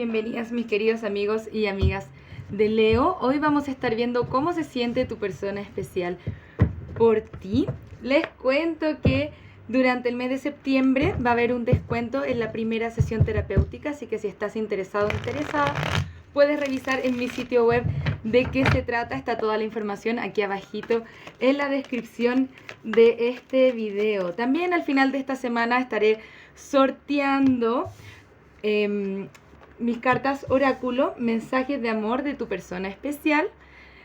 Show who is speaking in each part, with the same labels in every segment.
Speaker 1: bienvenidas mis queridos amigos y amigas de Leo. Hoy vamos a estar viendo cómo se siente tu persona especial por ti. Les cuento que durante el mes de septiembre va a haber un descuento en la primera sesión terapéutica, así que si estás interesado o interesada, puedes revisar en mi sitio web de qué se trata. Está toda la información aquí abajito en la descripción de este video. También al final de esta semana estaré sorteando mis cartas oráculo, mensajes de amor de tu persona especial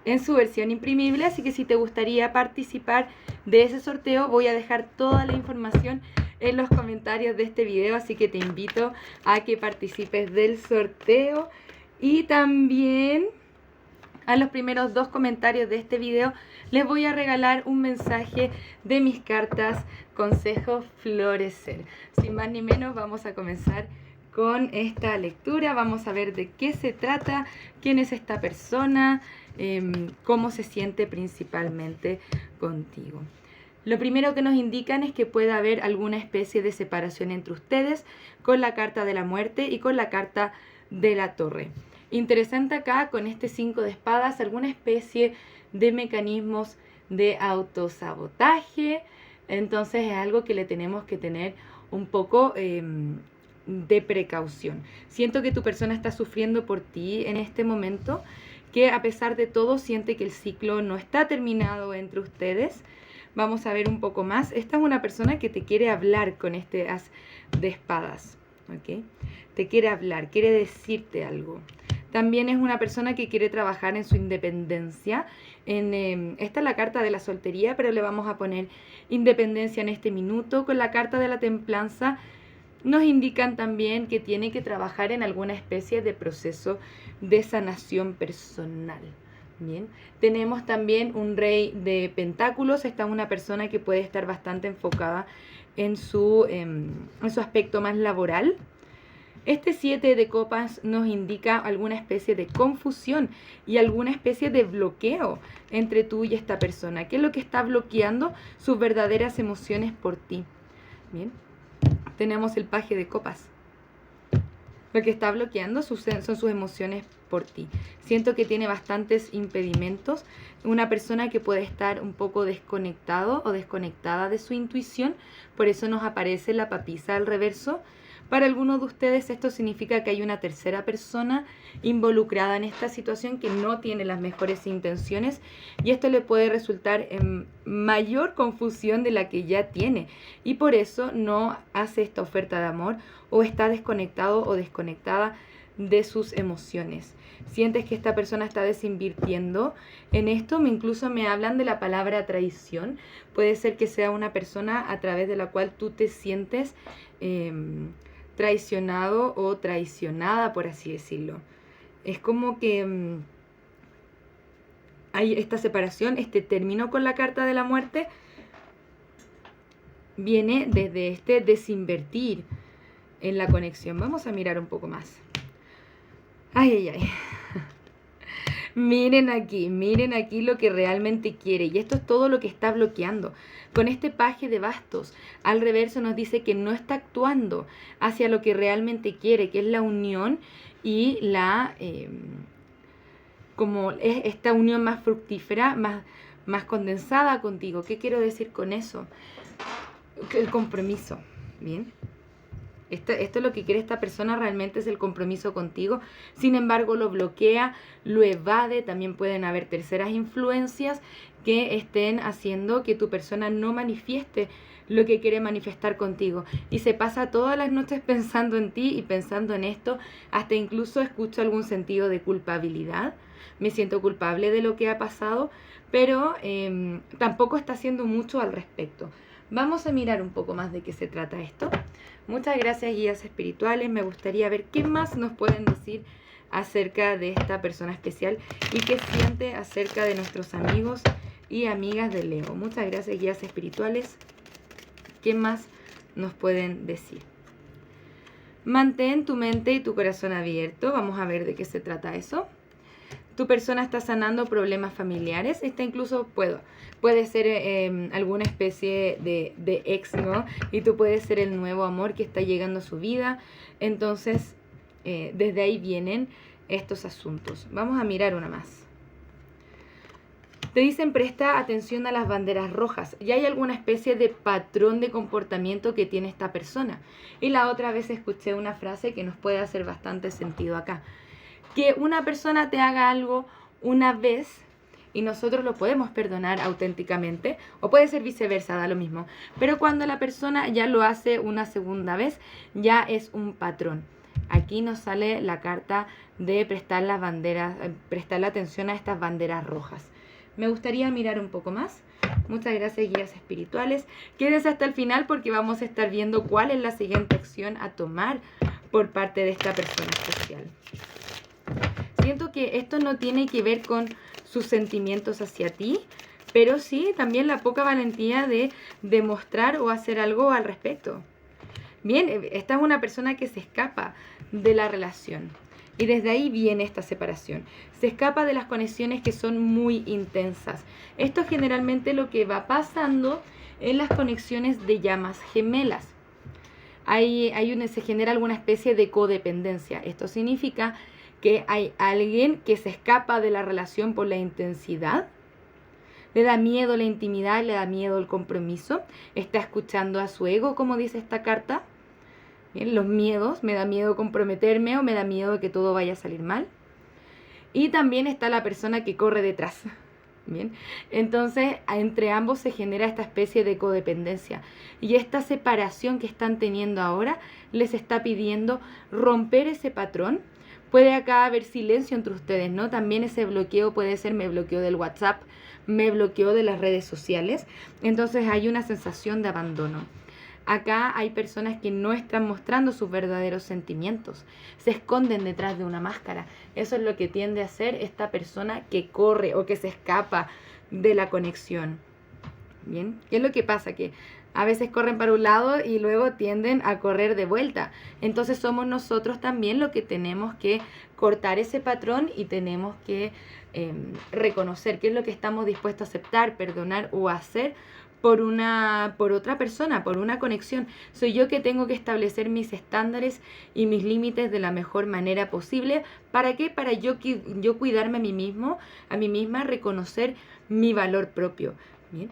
Speaker 1: en su versión imprimible, así que si te gustaría participar de ese sorteo, voy a dejar toda la información en los comentarios de este video, así que te invito a que participes del sorteo. Y también a los primeros 2 comentarios de este video les voy a regalar un mensaje de mis cartas Consejo Florecer. Sin más ni menos, vamos a comenzar con esta lectura. Vamos a ver de qué se trata, quién es esta persona, cómo se siente principalmente contigo. Lo primero que nos indican es que puede haber alguna especie de separación entre ustedes con la carta de la muerte y con la carta de la torre. Interesante acá con este 5 de espadas, alguna especie de mecanismos de autosabotaje. Entonces es algo que le tenemos que tener un poco de precaución. Siento que tu persona está sufriendo por ti en este momento, que a pesar de todo siente que el ciclo no está terminado entre ustedes. Vamos a ver un poco más. Esta es una persona que te quiere hablar con este as de espadas, ¿ok? Te quiere hablar, quiere decirte algo. También es una persona que quiere trabajar en su independencia. Esta es la carta de la soltería, pero le vamos a poner independencia en este minuto. Con la carta de la templanza nos indican también que tiene que trabajar en alguna especie de proceso de sanación personal. Bien, tenemos también un rey de pentáculos. Esta es una persona que puede estar bastante enfocada en su aspecto más laboral. Este 7 de copas nos indica alguna especie de confusión y alguna especie de bloqueo entre tú y esta persona. ¿Qué es lo que está bloqueando sus verdaderas emociones por ti? Bien, tenemos el paje de copas. Lo que está bloqueando son sus emociones por ti. Siento que tiene bastantes impedimentos. Una persona que puede estar un poco desconectado o desconectada de su intuición. Por eso nos aparece la papisa al reverso. Para algunos de ustedes esto significa que hay una tercera persona involucrada en esta situación que no tiene las mejores intenciones, y esto le puede resultar en mayor confusión de la que ya tiene, y por eso no hace esta oferta de amor o está desconectado o desconectada de sus emociones. Sientes que esta persona está desinvirtiendo en esto. Incluso me hablan de la palabra traición. Puede ser que sea una persona a través de la cual tú te sientes traicionado o traicionada, por así decirlo. Es como que hay esta separación, este término con la carta de la muerte viene desde este desinvertir en la conexión. Vamos a mirar un poco más. Ay, ay, ay. Miren aquí lo que realmente quiere, y esto es todo lo que está bloqueando. Con este paje de bastos al reverso nos dice que no está actuando hacia lo que realmente quiere, que es la unión y como es esta unión más fructífera, más condensada contigo. ¿Qué quiero decir con eso? El compromiso, ¿bien? Esto es lo que quiere esta persona, realmente es el compromiso contigo. Sin embargo, lo bloquea, lo evade. También pueden haber terceras influencias que estén haciendo que tu persona no manifieste lo que quiere manifestar contigo. Y se pasa todas las noches pensando en ti y pensando en esto. Hasta incluso escucho algún sentido de culpabilidad. Me siento culpable de lo que ha pasado, pero tampoco está haciendo mucho al respecto. Vamos a mirar un poco más de qué se trata esto. Muchas gracias, guías espirituales. Me gustaría ver qué más nos pueden decir acerca de esta persona especial y qué siente acerca de nuestros amigos y amigas de Leo. Muchas gracias, guías espirituales. ¿Qué más nos pueden decir? Mantén tu mente y tu corazón abierto. Vamos a ver de qué se trata eso. Tu persona está sanando problemas familiares. Esta incluso puede ser alguna especie de ex, ¿no? Y tú puedes ser el nuevo amor que está llegando a su vida. Entonces, desde ahí vienen estos asuntos. Vamos a mirar una más. Te dicen presta atención a las banderas rojas. Y hay alguna especie de patrón de comportamiento que tiene esta persona. Y la otra vez escuché una frase que nos puede hacer bastante sentido acá. Que una persona te haga algo una vez y nosotros lo podemos perdonar auténticamente, o puede ser viceversa, da lo mismo. Pero cuando la persona ya lo hace una segunda vez, ya es un patrón. Aquí nos sale la carta de prestar las banderas, prestarle atención a estas banderas rojas. Me gustaría mirar un poco más. Muchas gracias, guías espirituales. Quédense hasta el final porque vamos a estar viendo cuál es la siguiente acción a tomar por parte de esta persona especial. Siento que esto no tiene que ver con sus sentimientos hacia ti, pero sí también la poca valentía de demostrar o hacer algo al respecto. Bien, esta es una persona que se escapa de la relación. Y desde ahí viene esta separación. Se escapa de las conexiones que son muy intensas. Esto es generalmente lo que va pasando en las conexiones de llamas gemelas. Se genera alguna especie de codependencia. Esto significa que hay alguien que se escapa de la relación por la intensidad. Le da miedo la intimidad, le da miedo el compromiso. Está escuchando a su ego, como dice esta carta. Bien, los miedos, me da miedo comprometerme o me da miedo que todo vaya a salir mal. Y también está la persona que corre detrás. Bien, entonces entre ambos se genera esta especie de codependencia. Y esta separación que están teniendo ahora les está pidiendo romper ese patrón. Puede acá haber silencio entre ustedes, ¿no? También ese bloqueo puede ser me bloqueo del WhatsApp, me bloqueo de las redes sociales. Entonces hay una sensación de abandono. Acá hay personas que no están mostrando sus verdaderos sentimientos, se esconden detrás de una máscara. Eso es lo que tiende a hacer esta persona que corre o que se escapa de la conexión. Bien, ¿qué es lo que pasa? Que a veces corren para un lado y luego tienden a correr de vuelta. Entonces somos nosotros también los que tenemos que cortar ese patrón y tenemos que reconocer qué es lo que estamos dispuestos a aceptar, perdonar o hacer por otra persona, por una conexión. Soy yo que tengo que establecer mis estándares y mis límites de la mejor manera posible. ¿Para qué? Para yo cuidarme a mí mismo, a mí misma, reconocer mi valor propio. Bien.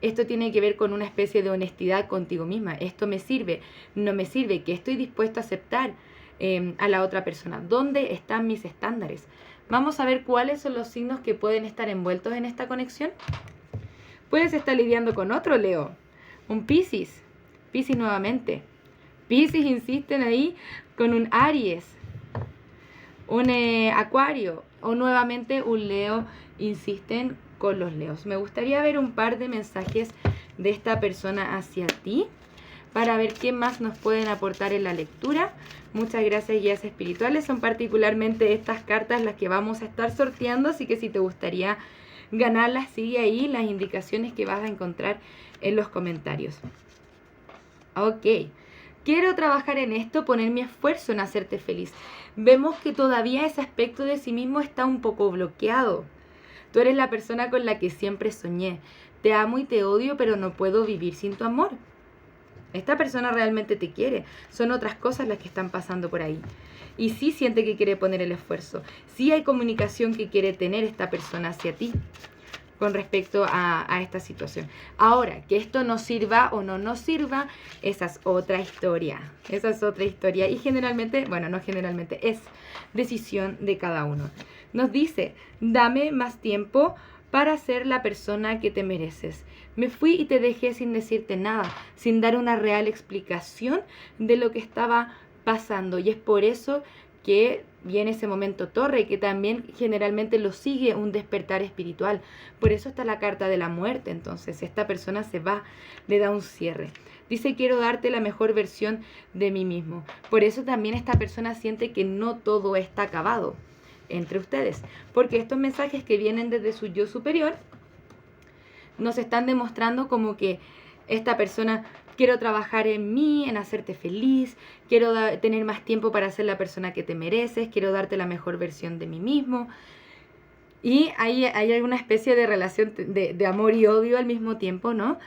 Speaker 1: Esto tiene que ver con una especie de honestidad contigo misma. Esto me sirve, no me sirve, que estoy dispuesto a aceptar a la otra persona. ¿Dónde están mis estándares? Vamos a ver cuáles son los signos que pueden estar envueltos en esta conexión. Puedes estar lidiando con otro Leo, un Piscis nuevamente. Piscis insisten ahí con un Aries, un Acuario o nuevamente un Leo, insisten con los Leos. Me gustaría ver un par de mensajes de esta persona hacia ti para ver qué más nos pueden aportar en la lectura. Muchas gracias, guías espirituales. Son particularmente estas cartas las que vamos a estar sorteando, así que si te gustaría ganarlas, sigue ahí las indicaciones que vas a encontrar en los comentarios. Ok, quiero trabajar en esto, poner mi esfuerzo en hacerte feliz. Vemos que todavía ese aspecto de sí mismo está un poco bloqueado. Tú eres la persona con la que siempre soñé. Te amo y te odio, pero no puedo vivir sin tu amor. Esta persona realmente te quiere. Son otras cosas las que están pasando por ahí. Y sí siente que quiere poner el esfuerzo. Sí hay comunicación que quiere tener esta persona hacia ti con respecto a esta situación. Ahora, que esto nos sirva o no nos sirva, esa es otra historia. Esa es otra historia. Y generalmente, bueno, no generalmente, es decisión de cada uno. Nos dice, dame más tiempo para ser la persona que te mereces. Me fui y te dejé sin decirte nada, sin dar una real explicación de lo que estaba pasando. Y es por eso que viene ese momento torre, que también generalmente lo sigue un despertar espiritual. Por eso está la carta de la muerte. Entonces esta persona se va, le da un cierre. Dice, quiero darte la mejor versión de mí mismo. Por eso también esta persona siente que no todo está acabado entre ustedes. Porque estos mensajes que vienen desde su yo superior nos están demostrando como que esta persona, quiero trabajar en mí, en hacerte feliz, quiero tener más tiempo para ser la persona que te mereces, quiero darte la mejor versión de mí mismo. Y hay alguna especie de relación de amor y odio al mismo tiempo, ¿no?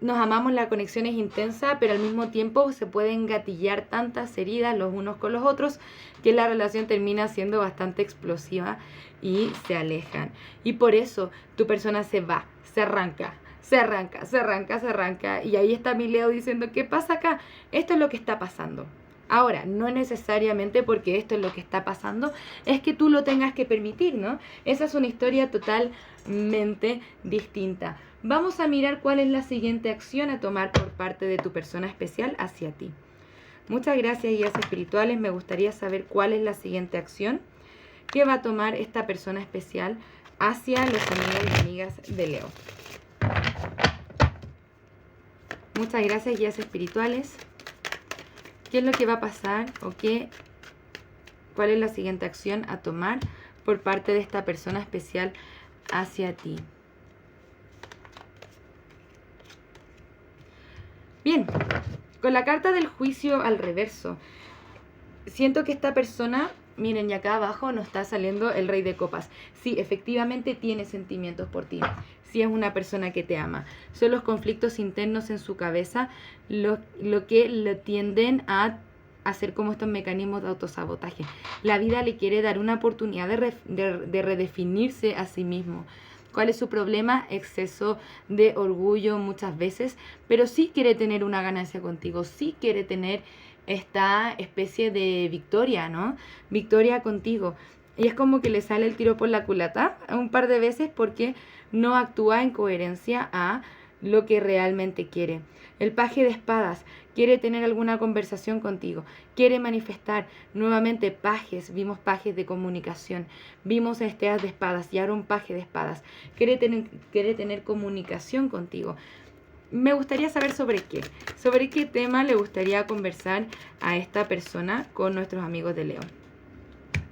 Speaker 1: nos amamos, la conexión es intensa, pero al mismo tiempo se pueden gatillar tantas heridas los unos con los otros que la relación termina siendo bastante explosiva y se alejan. Y por eso tu persona se va, se arranca. Y ahí está mi Leo diciendo, ¿qué pasa acá? Esto es lo que está pasando. Ahora, no necesariamente porque esto es lo que está pasando, es que tú lo tengas que permitir, ¿no? Esa es una historia totalmente distinta. Vamos a mirar cuál es la siguiente acción a tomar por parte de tu persona especial hacia ti. Muchas gracias, guías espirituales. Me gustaría saber cuál es la siguiente acción que va a tomar esta persona especial hacia los amigos y amigas de Leo. Muchas gracias, guías espirituales. ¿Qué es lo que va a pasar o cuál es la siguiente acción a tomar por parte de esta persona especial hacia ti? Bien, con la carta del juicio al reverso, siento que esta persona, miren, y acá abajo nos está saliendo el Rey de Copas. Sí, efectivamente tiene sentimientos por ti. Sí, es una persona que te ama. Son los conflictos internos en su cabeza lo que le tienden a hacer como estos mecanismos de autosabotaje. La vida le quiere dar una oportunidad de redefinirse a sí mismo. ¿Cuál es su problema? Exceso de orgullo muchas veces, pero sí quiere tener una ganancia contigo, sí quiere tener esta especie de victoria, ¿no? Victoria contigo. Y es como que le sale el tiro por la culata un par de veces porque no actúa en coherencia a lo que realmente quiere. El paje de espadas quiere tener alguna conversación contigo, quiere manifestar nuevamente pajes, vimos pajes de comunicación, vimos este as de espadas y ahora un paje de espadas, quiere tener comunicación contigo. Me gustaría saber sobre qué tema le gustaría conversar a esta persona con nuestros amigos de Leo.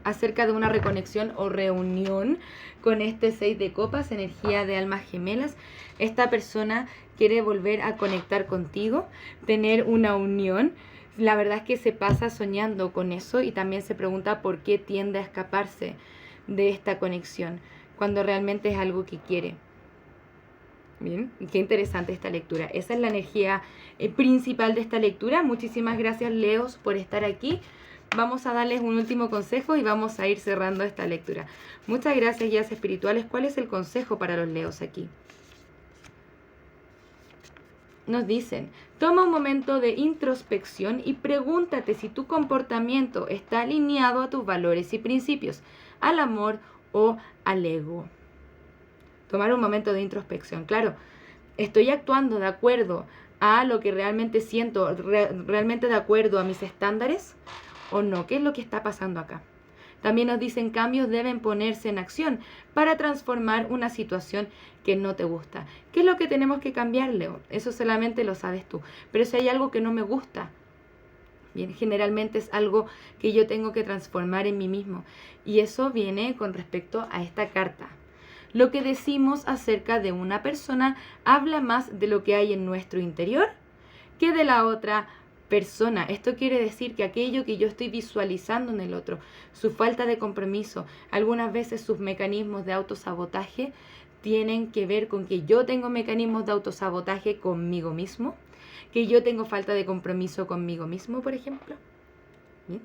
Speaker 1: Acerca de una reconexión o reunión con este 6 de copas, energía de almas gemelas. Esta persona quiere volver a conectar contigo, tener una unión. La verdad es que se pasa soñando con eso y también se pregunta por qué tiende a escaparse de esta conexión cuando realmente es algo que quiere. Bien, qué interesante esta lectura. Esa es la energía principal de esta lectura. Muchísimas gracias, Leos, por estar aquí. Vamos a darles un último consejo y vamos a ir cerrando esta lectura. Muchas gracias, guías espirituales. ¿Cuál es el consejo para los Leos aquí? Nos dicen, toma un momento de introspección y pregúntate si tu comportamiento está alineado a tus valores y principios, al amor o al ego. Tomar un momento de introspección. Claro, estoy actuando de acuerdo a lo que realmente siento, realmente de acuerdo a mis estándares o no. ¿Qué es lo que está pasando acá? También nos dicen cambios deben ponerse en acción para transformar una situación que no te gusta. ¿Qué es lo que tenemos que cambiar, Leo? Eso solamente lo sabes tú. Pero si hay algo que no me gusta, bien, generalmente es algo que yo tengo que transformar en mí mismo. Y eso viene con respecto a esta carta. Lo que decimos acerca de una persona habla más de lo que hay en nuestro interior que de la otra persona. Esto quiere decir que aquello que yo estoy visualizando en el otro, su falta de compromiso, algunas veces sus mecanismos de autosabotaje, tienen que ver con que yo tengo mecanismos de autosabotaje conmigo mismo, que yo tengo falta de compromiso conmigo mismo, por ejemplo. ¿Bien?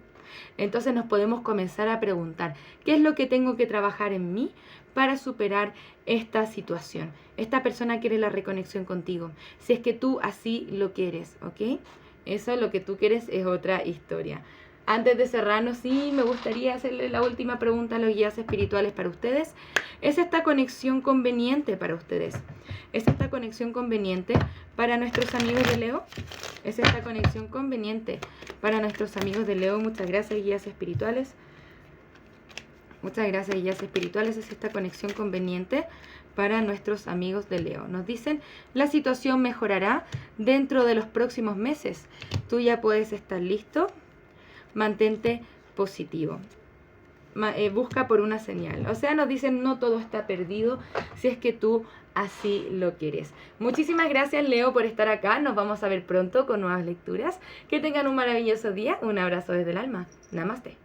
Speaker 1: Entonces nos podemos comenzar a preguntar, ¿qué es lo que tengo que trabajar en mí para superar esta situación? Esta persona quiere la reconexión contigo, si es que tú así lo quieres, ¿ok? Eso, lo que tú quieres, es otra historia. Antes de cerrarnos, sí, me gustaría hacerle la última pregunta a los guías espirituales para ustedes. ¿Es esta conexión conveniente para ustedes? ¿Es esta conexión conveniente para nuestros amigos de Leo? ¿Es esta conexión conveniente para nuestros amigos de Leo? Muchas gracias, guías espirituales. Muchas gracias, guías espirituales. ¿Es esta conexión conveniente para nuestros amigos de Leo? Nos dicen, la situación mejorará dentro de los próximos meses. Tú ya puedes estar listo. Mantente positivo. Busca por una señal. O sea, nos dicen, no todo está perdido si es que tú así lo quieres. Muchísimas gracias, Leo, por estar acá. Nos vamos a ver pronto con nuevas lecturas. Que tengan un maravilloso día. Un abrazo desde el alma. Namaste.